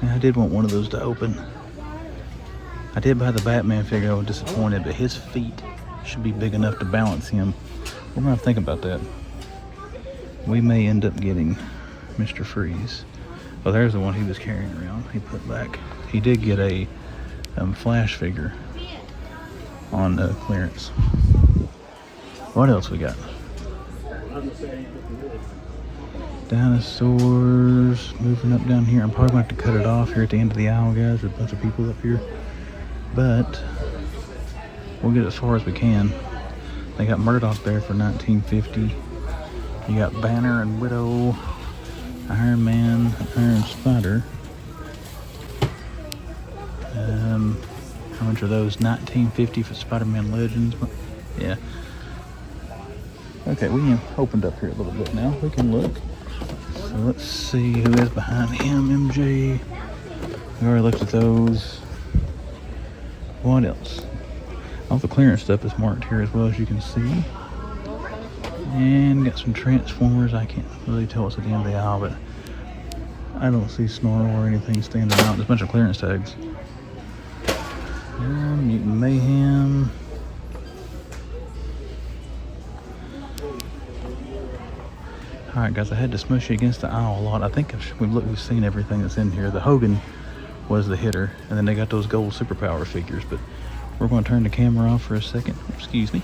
I did want one of those to open. I did buy the Batman figure. I was disappointed, but his feet should be big enough to balance him. We're gonna have to think about that. We may end up getting Mr. Freeze. Oh, there's the one he was carrying around. He put back. He did get a Flash figure on clearance. What else we got? Dinosaurs. Moving up down here. I'm probably going to have to cut it off here at the end of the aisle, guys. There's a bunch of people up here. But we'll get as far as we can. They got Murdoch there for $19.50. You got Banner and Widow, Iron Man, Iron Spider. How much are those? $19.50 for Spider-Man Legends. Yeah. Okay, we opened up here a little bit now. We can look. So let's see who is behind him. MJ. We already looked at those. What else? All the clearance stuff is marked here as well, as you can see. And got some Transformers. I can't really tell what's at the end of the aisle, but I don't see Snarl or anything standing out. There's a bunch of clearance tags. Mutant Mayhem. Alright guys, I had to smush you against the aisle a lot. I think we've seen everything that's in here. The Hogan was the hitter, and then they got those gold superpower figures, but we're going to turn the camera off for a second. Excuse me.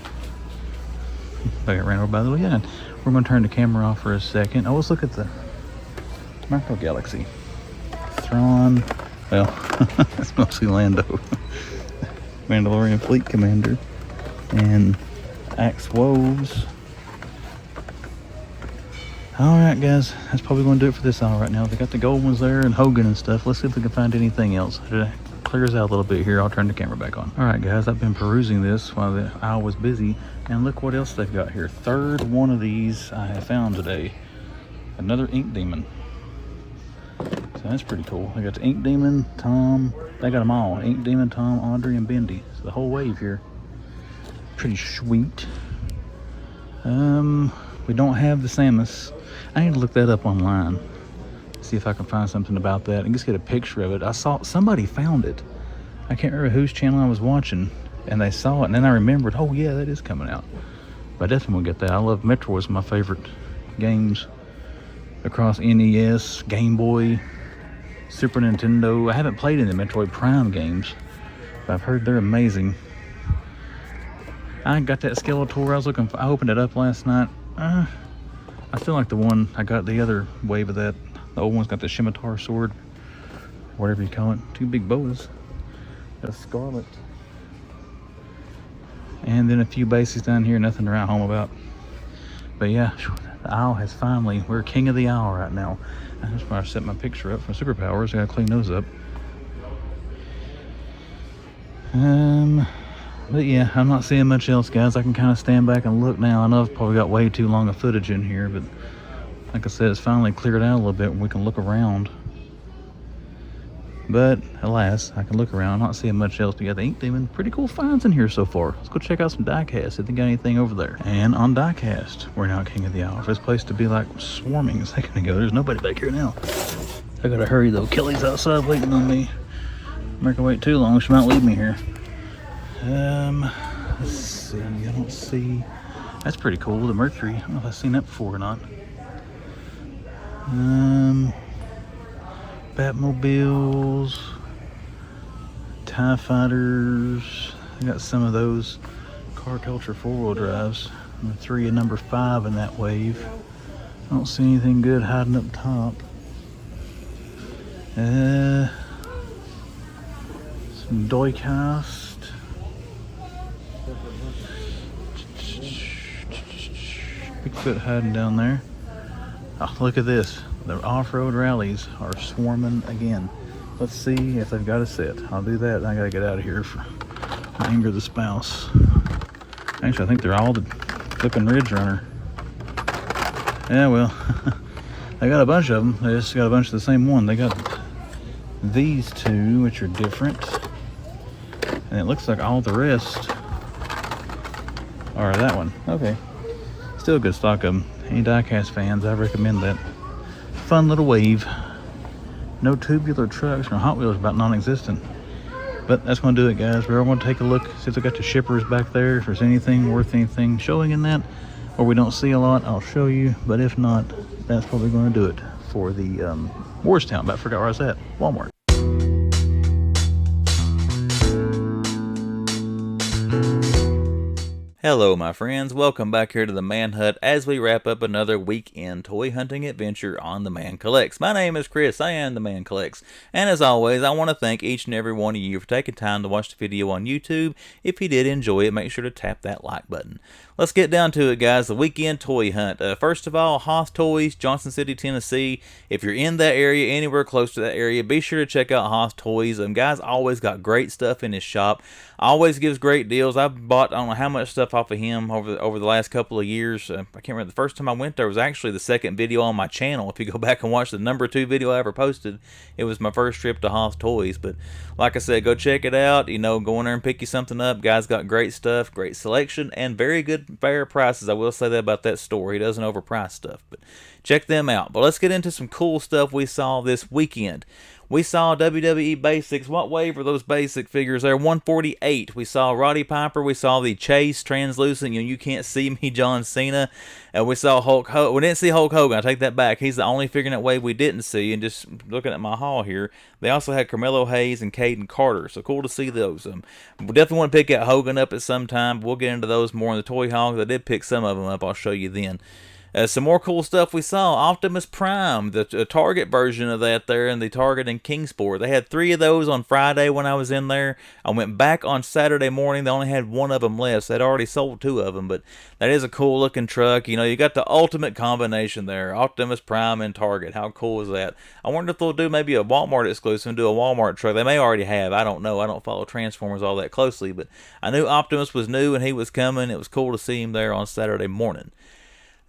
I got ran over by the way. Yeah. We're going to turn the camera off for a second. Oh, let's look at the Macro Galaxy. Thrawn. Well, that's mostly Lando. Mandalorian Fleet Commander. And Axe Woves. Alright guys, that's probably going to do it for this aisle right now. They got the gold ones there and Hogan and stuff. Let's see if we can find anything else. It clears out a little bit here. I'll turn the camera back on. Alright guys, I've been perusing this while the aisle was busy. And look what else they've got here. Third one of these I have found today. Another Ink Demon. So that's pretty cool. They got the Ink Demon, Tom. They got them all. Ink Demon, Tom, Audrey, and Bendy. So the whole wave here. Pretty sweet. We don't have the Samus. I need to look that up online. See if I can find something about that and just get a picture of it. I saw somebody found it. I can't remember whose channel I was watching, and they saw it, and then I remembered, oh yeah, that is coming out. But I definitely will get that. I love Metroid. It's my favorite games across NES, Game Boy, Super Nintendo. I haven't played any Metroid Prime games, but I've heard they're amazing. I got that Skeletor I was looking for. I opened it up last night. I still like the one. I got the other wave of that. The old one's got the scimitar sword, whatever you call it. Two big boas. Got a Scarlet. And then a few basics down here. Nothing to write home about. But yeah, the aisle has finally, we're king of the aisle right now. That's why I set my picture up for Superpowers. I gotta clean those up. But yeah, I'm not seeing much else, guys. I can kind of stand back and look now. I know I've probably got way too long of footage in here, but like I said, it's finally cleared out a little bit and we can look around. But alas, I can look around. I'm not seeing much else. We got the Ink Demon. Pretty cool finds in here so far. Let's go check out some Diecast if they got anything over there. And on Diecast, we're now king of the aisle. This place to be like swarming a second ago. There's nobody back here now. I gotta hurry though. Kelly's outside waiting on me. I'm not gonna wait too long. She might leave me here. Let's see. I don't see. That's pretty cool. The Mercury. I don't know if I've seen that before or not. Batmobiles, TIE Fighters. I got some of those Car Culture 4-wheel drives. Number 3 and number 5 in that wave. I don't see anything good hiding up top. Some Diecast. Bigfoot hiding down there. Oh, look at this. The off-road rallies are swarming again. Let's see if they've got a set. I'll do that. I gotta get out of here for anger the spouse. Actually, I think they're all the flipping Ridge Runner. Yeah, well, they got a bunch of them. They just got a bunch of the same one. They got these two, which are different. And it looks like all the rest are that one. Okay. Still a good stock of them. Any Diecast fans, I recommend that. Fun little wave. No tubular trucks or Hot Wheels about non-existent. But that's going to do it, guys. We're going to take a look since I got the shippers back there. If there's anything worth anything showing in that, or we don't see a lot, I'll show you. But if not, that's probably going to do it for the Moorestown. But I forgot where I was at. Walmart. Hello my friends, welcome back here to the Man Hut as we wrap up another weekend toy hunting adventure on The Man Collects. My name is Chris, I am The Man Collects, and as always I want to thank each and every one of you for taking time to watch the video on YouTube. If you did enjoy it, make sure to tap that like button. Let's get down to it, guys. The weekend toy hunt. First of all, Hoth Toys, Johnson City, Tennessee. If you're in that area, anywhere close to that area, be sure to check out Hoth Toys. Guys always got great stuff in his shop. Always gives great deals. I've bought, I don't know how much stuff off of him over the last couple of years. I can't remember. The first time I went there was actually the second video on my channel. If you go back and watch the number 2 video I ever posted, it was my first trip to Hoth Toys. But like I said, go check it out. You know, go in there and pick you something up. Guys got great stuff, great selection, and very good fair prices. I will say that about that store. He doesn't overprice stuff, but check them out. But let's get into some cool stuff we saw this weekend. We saw WWE Basics. What wave were those basic figures there? 148. We saw Roddy Piper. We saw the Chase translucent. You can't see me, John Cena. And we saw Hulk Hogan. We didn't see Hulk Hogan. I take that back. He's the only figure in that wave we didn't see. And just looking at my haul here, they also had Carmelo Hayes and Caden Carter. So cool to see those. We definitely want to pick that Hogan up at some time. We'll get into those more in the toy haul. I did pick some of them up. I'll show you then. Some more cool stuff we saw. Optimus Prime, the Target version of that there in the Target in Kingsport. They had 3 of those on Friday when I was in there. I went back on Saturday morning. They only had 1 of them left. So they'd already sold 2 of them, but that is a cool looking truck. You know, you got the ultimate combination there. Optimus Prime and Target. How cool is that? I wonder if they'll do maybe a Walmart exclusive and do a Walmart truck. They may already have. I don't know. I don't follow Transformers all that closely, but I knew Optimus was new and he was coming. It was cool to see him there on Saturday morning.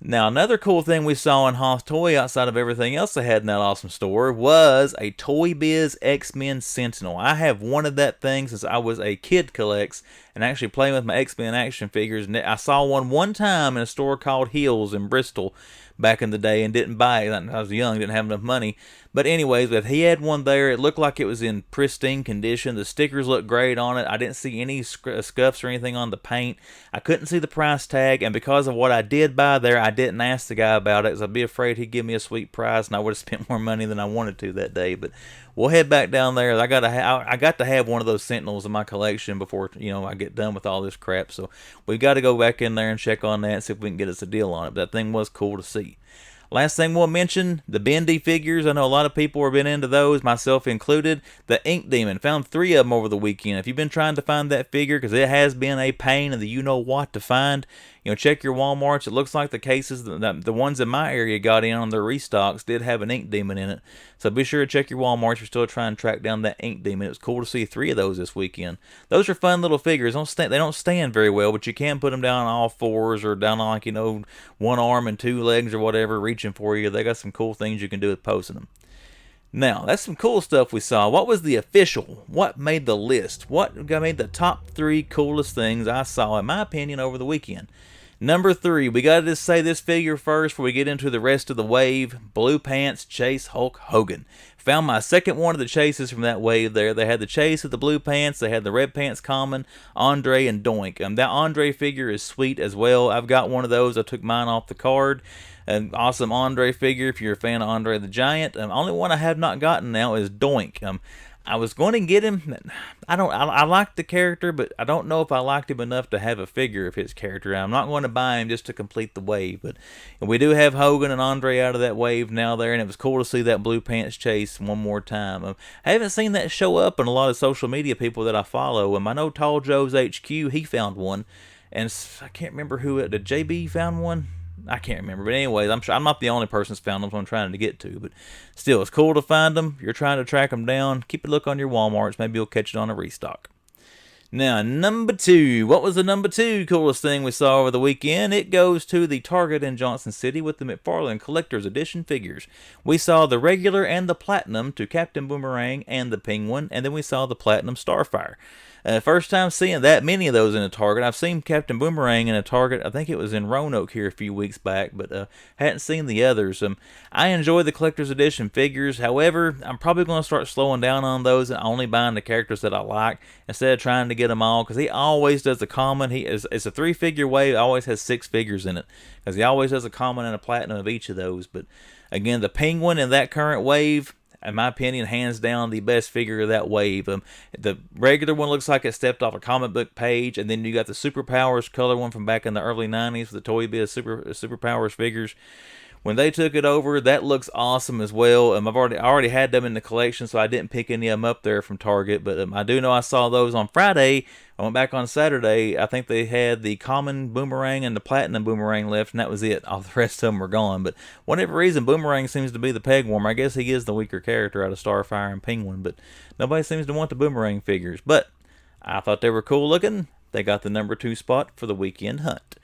Now, another cool thing we saw in Hoth Toy, outside of everything else they had in that awesome store, was a Toy Biz X-Men Sentinel. I have wanted that thing since I was a kid collects and actually playing with my X-Men action figures. I saw one time in a store called Hills in Bristol back in the day and didn't buy it. I was young, didn't have enough money. But anyways, if he had one there, it looked like it was in pristine condition. The stickers looked great on it. I didn't see any scuffs or anything on the paint. I couldn't see the price tag, and because of what I did buy there, I didn't ask the guy about it because I'd be afraid he'd give me a sweet price and I would have spent more money than I wanted to that day. But we'll head back down there. I got to have one of those Sentinels in my collection before I get done with all this crap. So we've got to go back in there and check on that and see if we can get us a deal on it. But that thing was cool to see. Last thing we'll mention, the Bendy figures. I know a lot of people have been into those, myself included. The Ink Demon, found 3 of them over the weekend. If you've been trying to find that figure, because it has been a pain in the you-know-what to find, check your Walmarts. It looks like the cases, the ones in my area got in on their restocks, did have an Ink Demon in it. So be sure to check your Walmarts if you're still trying to track down that Ink Demon. It was cool to see 3 of those this weekend. Those are fun little figures. They don't stand very well, but you can put them down on all 4s or down on, 1 arm and 2 legs or whatever, reaching for you. They got some cool things you can do with posting them. Now, that's some cool stuff we saw. What was the official? What made the list? What made the top 3 coolest things I saw, in my opinion, over the weekend? Number 3, we got to just say this figure first before we get into the rest of the wave. Blue Pants Chase Hulk Hogan. Found my second one of the chases from that wave there. They had the chase of the blue pants. They had the red pants common, Andre, and Doink. That Andre figure is sweet as well. I've got one of those. I took mine off the card. An awesome Andre figure if you're a fan of Andre the Giant. Only one I have not gotten now is Doink. I was going to get him. I like the character, but I don't know if I liked him enough to have a figure of his character. I'm not going to buy him just to complete the wave, but we do have Hogan and Andre out of that wave now there, and it was cool to see that blue pants chase one more time. I haven't seen that show up in a lot of social media people that I follow. I know Tall Joe's HQ, he found one, and I can't remember who it. Did JB found one? I can't remember, but anyways, I'm sure I'm not the only person that's found them, so I'm trying to get to, but still, it's cool to find them. If you're trying to track them down, keep a look on your Walmarts. Maybe you'll catch it on a restock. Now, number 2. What was the number 2 coolest thing we saw over the weekend? It goes to the Target in Johnson City with the McFarlane Collector's Edition figures. We saw the regular and the platinum to Captain Boomerang and the Penguin, and then we saw the platinum Starfire. First time seeing that many of those in a Target. I've seen Captain Boomerang in a Target. I think it was in Roanoke here a few weeks back, but hadn't seen the others. I enjoy the Collector's Edition figures. However, I'm probably going to start slowing down on those and only buying the characters that I like instead of trying to get them all, because he always does the common. It's a 3-figure wave. Always has 6 figures in it, because he always does a common and a platinum of each of those. But again, the Penguin in that current wave, in my opinion, hands down the best figure of that wave. The regular one looks like it stepped off a comic book page, and then you got the Superpowers color one from back in the early 90s with the Toy Biz Superpowers figures. When they took it over, that looks awesome as well. I already had them in the collection, so I didn't pick any of them up there from Target. But I do know I saw those on Friday. I went back on Saturday. I think they had the common Boomerang and the platinum Boomerang left, and that was it. All the rest of them were gone. But whatever reason, Boomerang seems to be the peg warmer. I guess he is the weaker character out of Starfire and Penguin, but nobody seems to want the Boomerang figures. But I thought they were cool looking. They got the number 2 spot for the weekend hunt.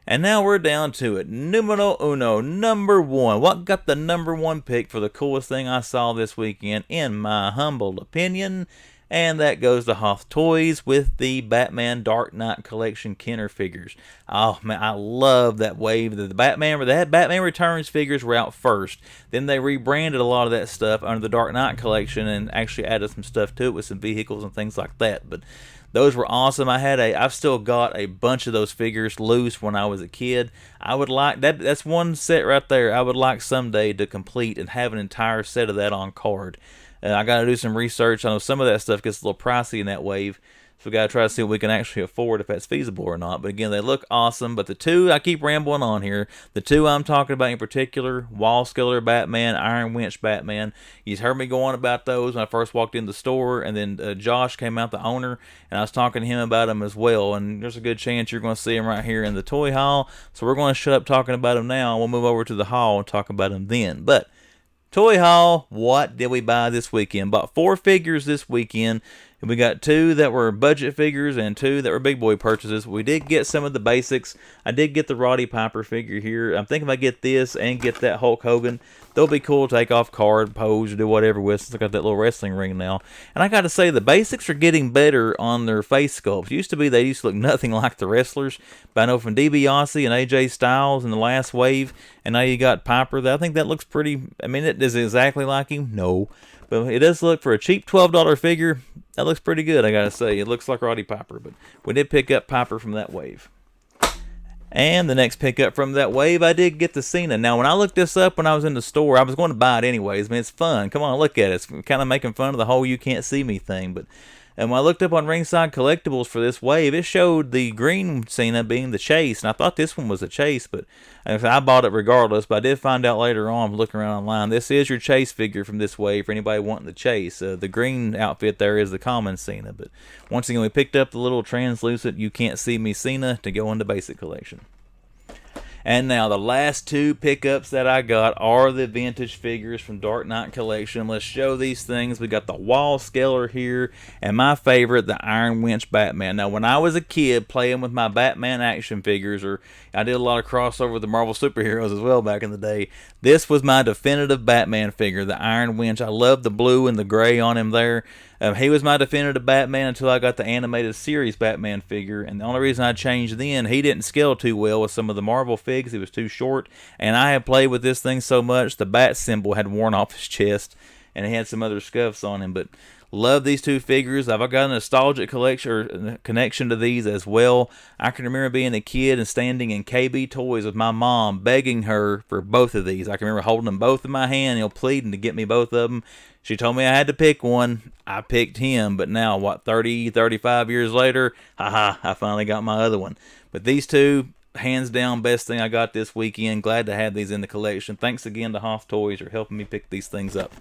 And now we're down to it. Numero uno, number 1. What got the number 1 pick for the coolest thing I saw this weekend, in my humble opinion? And that goes to Hoth Toys with the Batman Dark Knight Collection Kenner figures. Oh man, I love that wave. The Batman Returns figures were out first. Then they rebranded a lot of that stuff under the Dark Knight Collection and actually added some stuff to it with some vehicles and things like that. But those were awesome. I've still got a bunch of those figures loose when I was a kid. I would like that. That's one set right there. I would like someday to complete and have an entire set of that on card. I got to do some research. I know some of that stuff gets a little pricey in that wave, so we got to try to see what we can actually afford, if that's feasible or not. But again, they look awesome. But the 2, I keep rambling on here. The 2 I'm talking about in particular, Wall Scaler Batman, Iron Winch Batman. You've heard me go on about those when I first walked in the store, and then Josh came out, the owner, and I was talking to him about them as well. And there's a good chance you're going to see them right here in the toy haul. So we're going to shut up talking about them now. We'll move over to the haul and talk about them then. But toy haul, what did we buy this weekend? Bought 4 figures this weekend. We got 2 that were budget figures and 2 that were big boy purchases. We did get some of the basics. I did get the Roddy Piper figure here. I'm thinking if I get this and get that Hulk Hogan, they'll be cool to take off card, pose, or do whatever with, since I got that little wrestling ring now. And I got to say, the basics are getting better on their face sculpts. They used to look nothing like the wrestlers. But I know from DiBiase and AJ Styles in the last wave, and now you got Piper, I think that looks pretty. I mean, it is exactly like him? No. But it does look, for a cheap $12 figure, that looks pretty good, I gotta say. It looks like Roddy Piper, but we did pick up Piper from that wave. And the next pickup from that wave, I did get the Cena. Now, when I looked this up when I was in the store, I was going to buy it anyways. I mean, it's fun. Come on, look at it. It's kind of making fun of the whole you can't see me thing. But when I looked up on Ringside Collectibles for this wave, it showed the green Cena being the Chase. And I thought this one was a Chase, but I bought it regardless. But I did find out later on, looking around online, this is your Chase figure from this wave for anybody wanting the Chase. The green outfit there is the common Cena. But once again, we picked up the little translucent you can't see me Cena to go into basic collection. And now the last 2 pickups that I got are the vintage figures from Dark Knight Collection. Let's show these things. We got the Wall Scaler here, and my favorite, the Iron Winch Batman. Now, when I was a kid playing with my Batman action figures, or I did a lot of crossover with the Marvel superheroes as well back in the day, this was my definitive Batman figure, the Iron Winch. I love the blue and the gray on him there. He was my definitive Batman until I got the animated series Batman figure, and the only reason I changed then, he didn't scale too well with some of the Marvel figs. He was too short, and I had played with this thing so much, the bat symbol had worn off his chest, and he had some other scuffs on him. But love these 2 figures. I've got a nostalgic collection or connection to these as well. I can remember being a kid and standing in KB Toys with my mom, begging her for both of these. I can remember holding them both in my hand, pleading to get me both of them. She told me I had to pick one. I picked him, but now, 30, 35 years later, I finally got my other one. But these 2, hands down, best thing I got this weekend. Glad to have these in the collection. Thanks again to Hoth Toys for helping me pick these things up.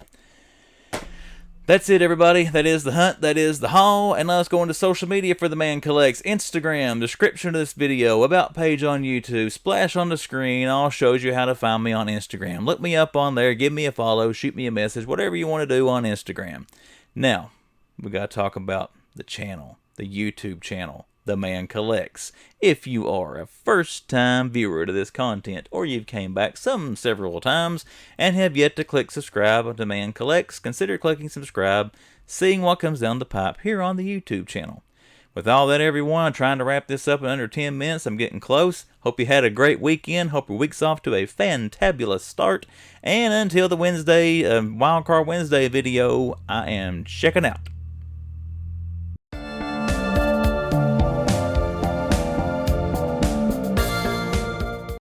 That's it, everybody. That is the hunt. That is the haul. And let's go into social media for the Man Collects. Instagram, description of this video, about page on YouTube, splash on the screen. All shows you how to find me on Instagram. Look me up on there. Give me a follow. Shoot me a message. Whatever you want to do on Instagram. Now, we got to talk about the channel. the YouTube channel, The Man Collects. If you are a first-time viewer to this content, or you've came back several times and have yet to click subscribe to Man Collects, consider clicking subscribe, seeing what comes down the pipe here on the YouTube channel. With all that, everyone, I'm trying to wrap this up in under 10 minutes. I'm getting close. Hope you had a great weekend. Hope your week's off to a fantabulous start. And until the Wednesday, Wildcard Wednesday video, I am checking out.